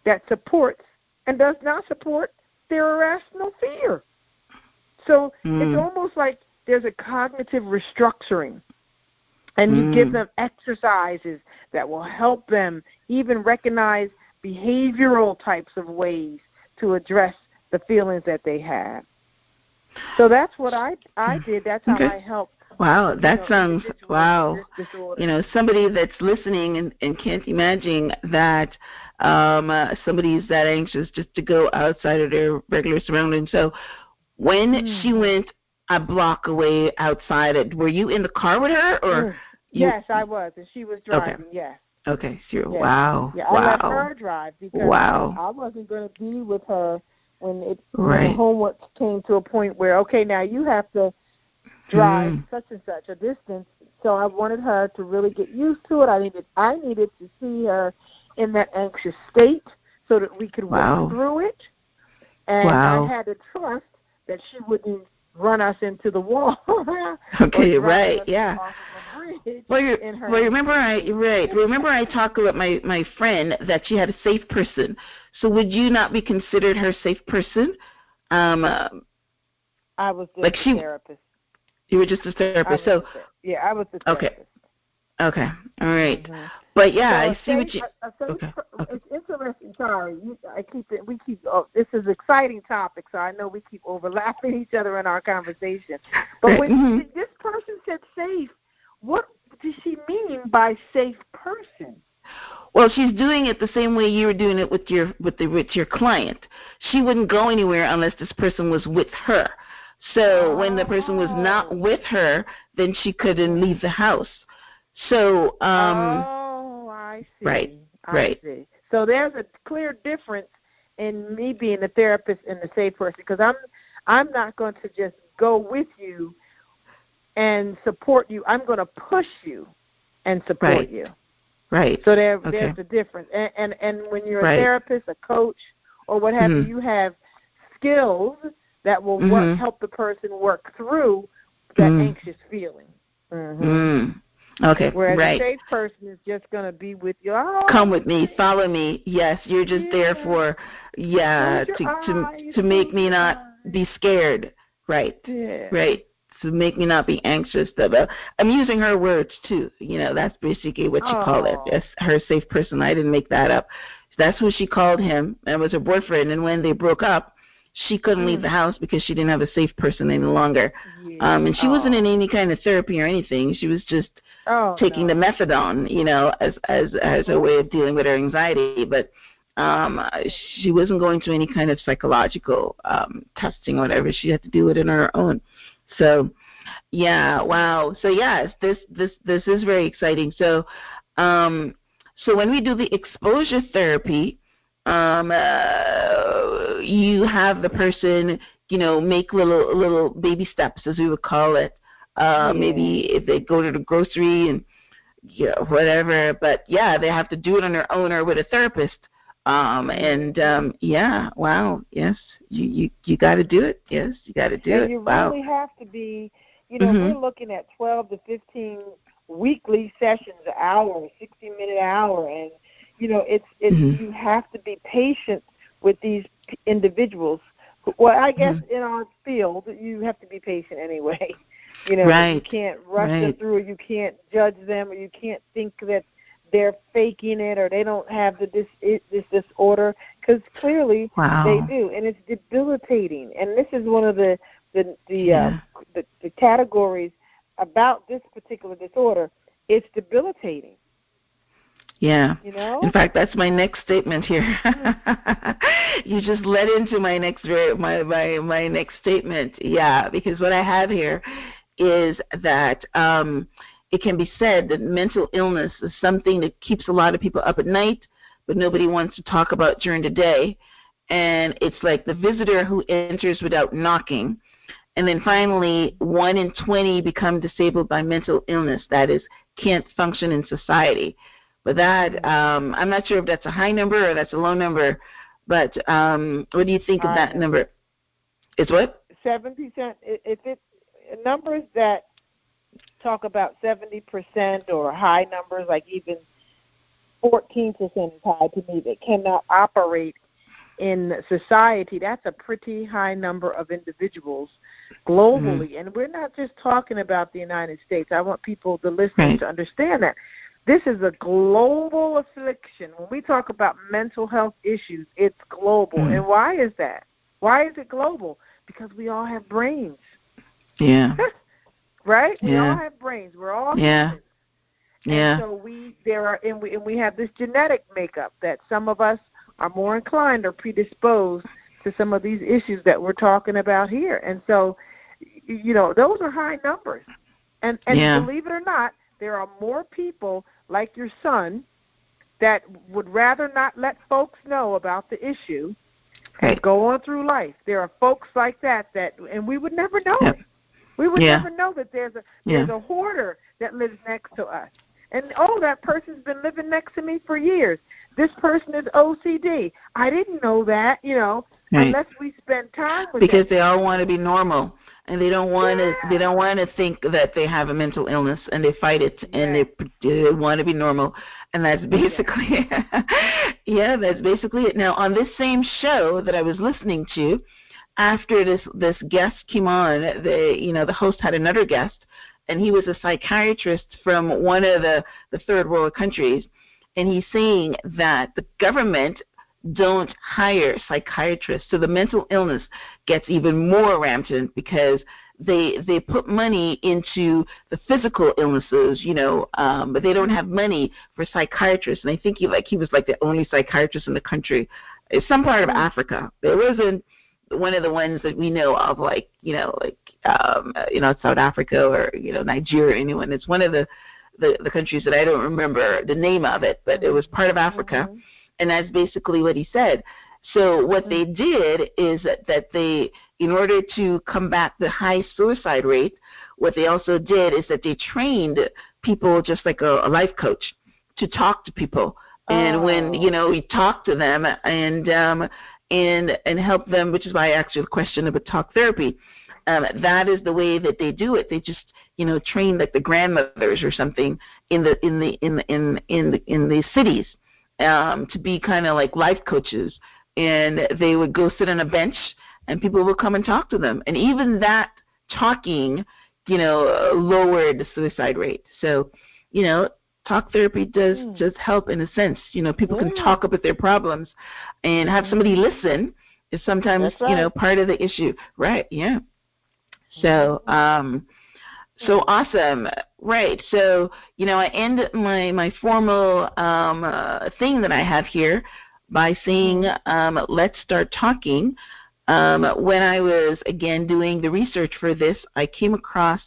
S2: that supports and does not support their irrational fear. So it's almost like there's a cognitive restructuring, and you give them exercises that will help them even recognize behavioral types of ways to address the feelings that they have. So that's what I did. That's how I helped.
S1: Wow, that sounds, wow. Somebody that's listening and can't imagine that somebody's that anxious just to go outside of their regular surroundings. So when she went a block away outside, were you in the car with her? Or
S2: Yes, I was, and she was driving, yes.
S1: Okay, so wow.
S2: Yeah, I let her drive because I wasn't going to be with her when the homework came to a point where, okay, now you have to drive such and such a distance. So I wanted her to really get used to it. I needed to see her in that anxious state so that we could work through it. And I had to trust that she wouldn't run us into the wall.
S1: Okay, right, yeah. Remember I talked about my friend that she had a safe person. So would you not be considered her safe person?
S2: I was just a therapist.
S1: You were just a therapist.
S2: I was the therapist.
S1: Okay. All right. But I see what you.
S2: It's interesting. Sorry, this is an exciting topic, so I know we keep overlapping each other in our conversation. But when this person said safe, what does she mean by safe person?
S1: Well, she's doing it the same way you were doing it with your client. She wouldn't go anywhere unless this person was with her. So when the person was not with her, then she couldn't leave the house. So
S2: I see.
S1: Right.
S2: I see. So there's a clear difference in me being a therapist and the safe person, because I'm not going to just go with you and support you. I'm going to push you and support you.
S1: Right.
S2: So there's a difference. And when you're a therapist, a coach, or what have you, you have skills that will help the person work through that anxious feeling.
S1: Okay,
S2: Whereas
S1: right.
S2: a safe person is just going to be with you. Oh,
S1: come with me, follow me. Yes, you're just there for, to make me not be scared. Right, right. To make me not be anxious. I'm using her words too. That's basically what she called it. Yes, her safe person. I didn't make that up. That's who she called him. And was her boyfriend. And when they broke up, she couldn't leave the house because she didn't have a safe person any longer. And she wasn't in any kind of therapy or anything. She was just taking the methadone, as a way of dealing with her anxiety. But she wasn't going to any kind of psychological testing or whatever. She had to do it on her own. So, yeah, wow. So yes, this is very exciting. So, so when we do the exposure therapy, you have the person, make little baby steps, as we would call it. Maybe if they go to the grocery and whatever, but yeah, they have to do it on their own or with a therapist. Wow, yes, you got to do it. Yes, you got to do it.
S2: You really have to be, we're looking at 12 to 15 weekly sessions, an hour, 60-minute hour, and it's you have to be patient with these individuals. Well, I guess in our field, you have to be patient anyway. You can't rush them through, or you can't judge them, or you can't think that they're faking it or they don't have this disorder, because clearly they do, and it's debilitating. And this is one of the categories about this particular disorder. It's debilitating.
S1: Yeah. In fact, that's my next statement here. You just led into my next my next statement. Yeah, because what I have here is that it can be said that mental illness is something that keeps a lot of people up at night, but nobody wants to talk about during the day. And it's like the visitor who enters without knocking. And then finally, 1 in 20 become disabled by mental illness. That is, can't function in society. But that, I'm not sure if that's a high number or that's a low number. But what do you think of that number? It's what?
S2: 70%. If it's numbers that talk about 70% or high numbers, like even 14% is high to me, that cannot operate in society, that's a pretty high number of individuals globally. And we're not just talking about the United States. I want people, the listeners, to understand that. This is a global affliction. When we talk about mental health issues, it's global. And why is that? Why is it global? Because we all have brains.
S1: Yeah.
S2: Right? We all have brains. We're all humans.
S1: Yeah.
S2: And so we have this genetic makeup that some of us are more inclined or predisposed to some of these issues that we're talking about here. And so, those are high numbers. And believe it or not, there are more people like your son that would rather not let folks know about the issue and go on through life. There are folks like that, and we would never know it. We would never know that there's a hoarder that lives next to us. And, that person's been living next to me for years. This person is OCD. I didn't know that, unless we spend time with them.
S1: Because they all want to be normal. And they don't want to think that they have a mental illness, and they fight it, and they want to be normal, and that's basically that's basically it. Now, on this same show that I was listening to, after this guest came on, the host had another guest, and he was a psychiatrist from one of the third world countries, and he's saying that the government don't hire psychiatrists, so the mental illness gets even more rampant because they put money into the physical illnesses, but they don't have money for psychiatrists. And I think he was like the only psychiatrist in the country. It's some part of Africa. There wasn't one of the ones that we know of, South Africa or Nigeria or anyone. It's one of the countries that I don't remember the name of it, but it was part of Africa. And that's basically what he said. So what they did is that they, in order to combat the high suicide rate, what they also did is that they trained people just like a life coach to talk to people. And when, we talk to them and help them, which is why I asked you the question about talk therapy. that is the way that they do it. They just, train like the grandmothers or something in the cities to be kind of like life coaches, and they would go sit on a bench, and people will come and talk to them, and even that talking, lowered the suicide rate. So, talk therapy does help in a sense. People can talk about their problems, and have somebody listen is sometimes, part of the issue. Right, yeah. So, so awesome. Right. So, I end my formal thing that I have here by saying, let's start talking. When I was, again, doing the research for this, I came across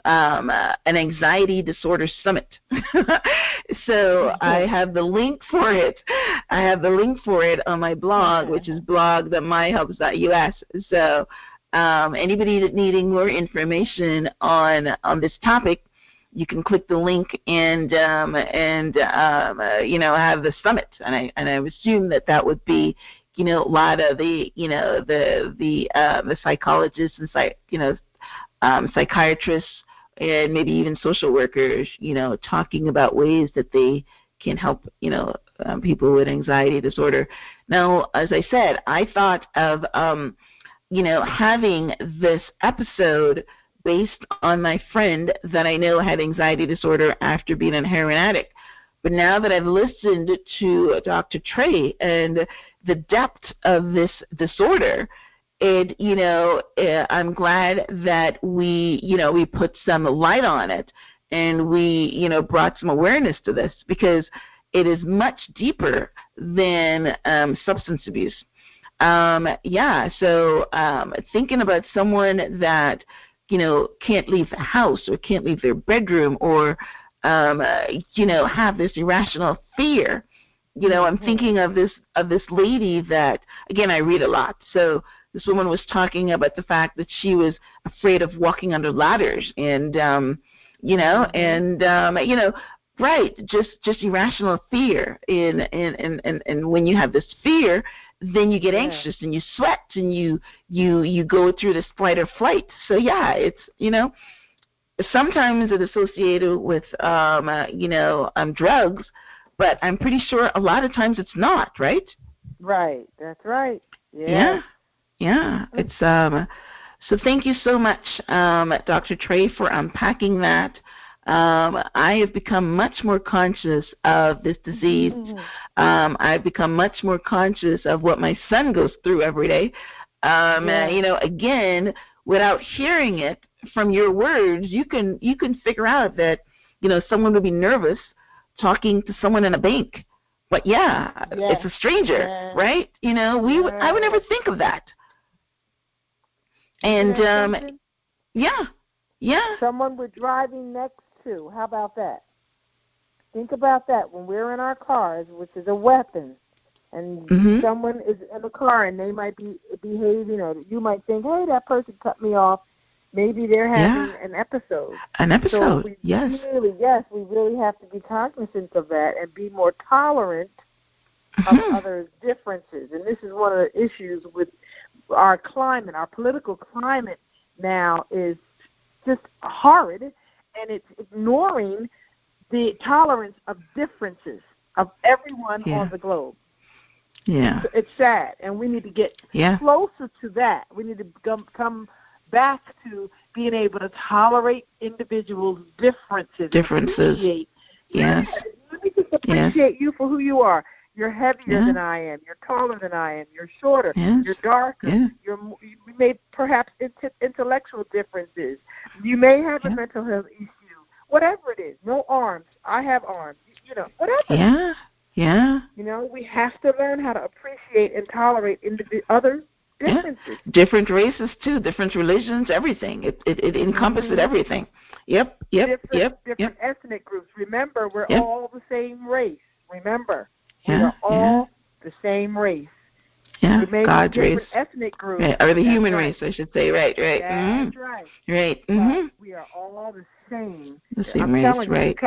S1: an anxiety disorder summit. So I have the link for it. I have the link for it on my blog, which is blog.myhelps.us. So anybody that needing more information on this topic, you can click the link and have the summit. And I assume that would be, a lot of the the psychologists and psychiatrists and maybe even social workers, talking about ways that they can help, people with anxiety disorder. Now, as I said, I thought of, having this episode based on my friend that I know had anxiety disorder after being a heroin addict. But now that I've listened to Dr. Tra and the depth of this disorder, and, I'm glad that we put some light on it, and we, brought some awareness to this, because it is much deeper than substance abuse. So thinking about someone that, can't leave the house or can't leave their bedroom or, have this irrational fear. I'm thinking of this lady that, again, I read a lot. So this woman was talking about the fact that she was afraid of walking under ladders and, right, just irrational fear. And when you have this fear, then you get anxious and you sweat and you go through this fight or flight. So yeah, it's, sometimes it's associated with, drugs, but I'm pretty sure a lot of times it's not, right?
S2: Right, that's right. Yeah.
S1: It's, so thank you so much, Dr. Tra, for unpacking that. I have become much more conscious of this disease. I've become much more conscious of what my son goes through every day. Again, without hearing it from your words, you can figure out that, someone would be nervous talking to someone in a bank. But it's a stranger, right? I would never think of that. And
S2: someone we're driving next to. How about that? Think about that. When we're in our cars, which is a weapon, and someone is in the car and they might be behaving, or you might think, hey, that person cut me off. Maybe they're having an episode. So we really have to be cognizant of that and be more tolerant of others' differences. And this is one of the issues with our climate. Our political climate now is just horrid, and it's ignoring the tolerance of differences of everyone on the globe.
S1: Yeah.
S2: It's sad, and we need to get closer to that. We need to come back to being able to tolerate individuals' differences.
S1: Yes.
S2: Let me just appreciate you for who you are. You're heavier than I am. You're taller than I am. You're shorter. You're darker. You may perhaps intellectual differences. You may have a mental health issue. Whatever it is. No arms. I have arms. Whatever. We have to learn how to appreciate and tolerate others' differences.
S1: Different races too. Different religions. Everything. It encompasses everything. Different
S2: ethnic groups. Remember, we're all the same race. Remember. We are all the same race.
S1: Yeah,
S2: we may
S1: God's
S2: be
S1: race.
S2: Ethnic groups.
S1: Right. Or the human race, I should say. Right.
S2: That's right.
S1: Right.
S2: We are all the same.
S1: The same race, right.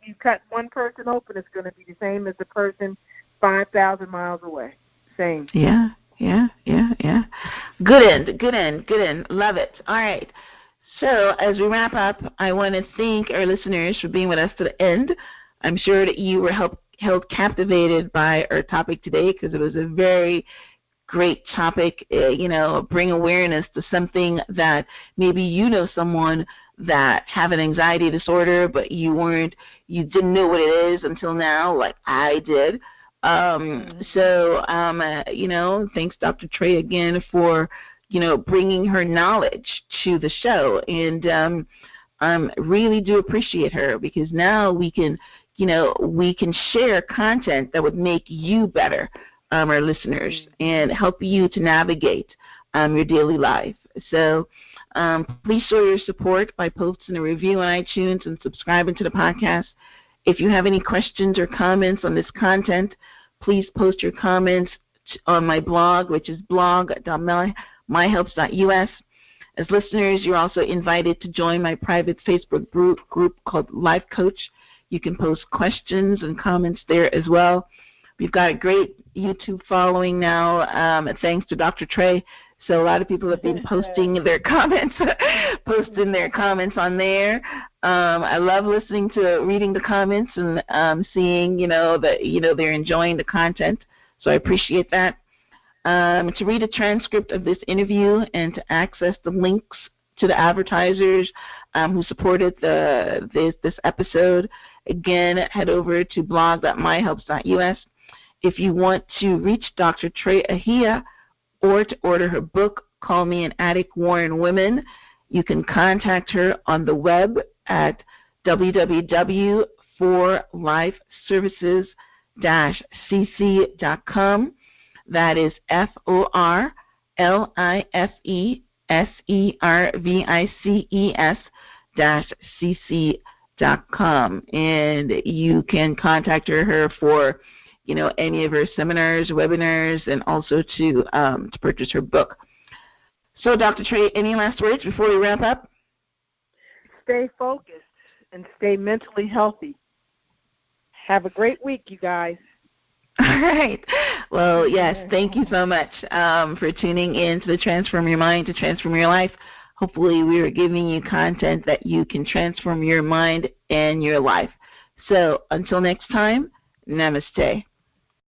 S2: You cut one person open, it's going to be the same as the person 5,000 miles away. Same.
S1: Yeah. Yeah. Good end. Love it. All right. So as we wrap up, I want to thank our listeners for being with us to the end. I'm sure that you were held captivated by our topic today because it was a very great topic. Bring awareness to something that maybe you know someone that have an anxiety disorder, but you didn't know what it is until now, like I did. Thanks Dr. Tra again for, bringing her knowledge to the show. And really do appreciate her because now we can share content that would make you better, our listeners, and help you to navigate your daily life. So please show your support by posting a review on iTunes and subscribing to the podcast. If you have any questions or comments on this content, please post your comments on my blog, which is blog.myhelps.us. As listeners, you're also invited to join my private Facebook group called Life Coach. You can post questions and comments there as well. We've got a great YouTube following now, thanks to Dr. Tra. So a lot of people have been posting their comments, on there. I love reading the comments and seeing, that they're enjoying the content. So I appreciate that. To read a transcript of this interview and to access the links to the advertisers who supported this episode, again, head over to blog.myhelps.us. If you want to reach Dr. Tra Ahia or to order her book, Call Me an Addict, Warring Women, you can contact her on the web at www.forlifeservices-cc.com. That is FORLIFESERVICES-cc.com. And you can contact her for any of her seminars, webinars, and also to purchase her book. So, Dr. Tra, any last words before we wrap up?
S2: Stay focused and stay mentally healthy. Have a great week, you guys.
S1: All right. Well, yes, thank you so much for tuning in to the Transform Your Mind to Transform Your Life. Hopefully we are giving you content that you can transform your mind and your life. So, until next time, namaste.